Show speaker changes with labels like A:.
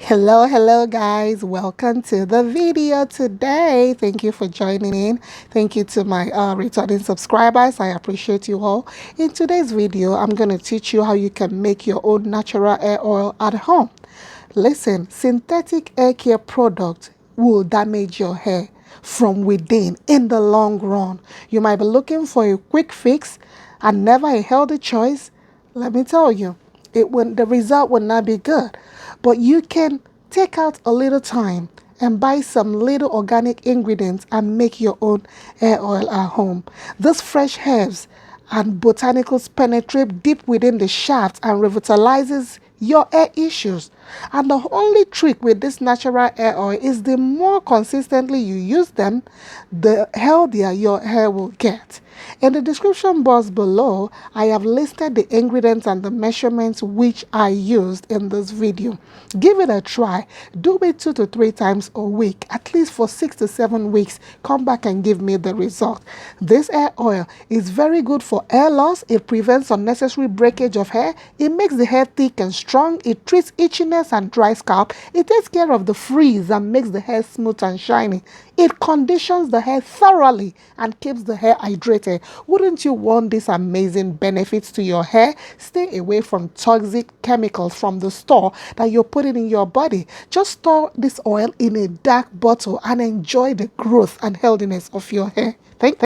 A: Hello guys, welcome to the video today. Thank you for joining in. Thank you to my returning subscribers. I appreciate you all. In today's video, I'm going to teach you how you can make your own natural hair oil at home. Listen, synthetic hair care product will damage your hair from within in the long run. You might be looking for a quick fix and never a healthy choice. Let me tell you, the result will not be good. But you can take out a little time and buy some little organic ingredients and make your own hair oil at home. These fresh herbs and botanicals penetrate deep within the shaft and revitalizes your hair issues. And the only trick with this natural hair oil is the more consistently you use them, the healthier your hair will get. In the description box below, I have listed the ingredients and the measurements which I used in this video. Give it a try. Do it 2 to 3 times a week, at least for 6 to 7 weeks. Come back and give me the result. This hair oil is very good for hair loss. It prevents unnecessary breakage of hair. It makes the hair thick and strong. It treats itchiness and dry scalp. It takes care of the frizz and makes the hair smooth and shiny. It conditions the hair thoroughly and keeps the hair hydrated. Wouldn't you want these amazing benefits to your hair? Stay away from toxic chemicals from the store that you're putting in your body. Just store this oil in a dark bottle and enjoy the growth and healthiness of your hair. Thank you.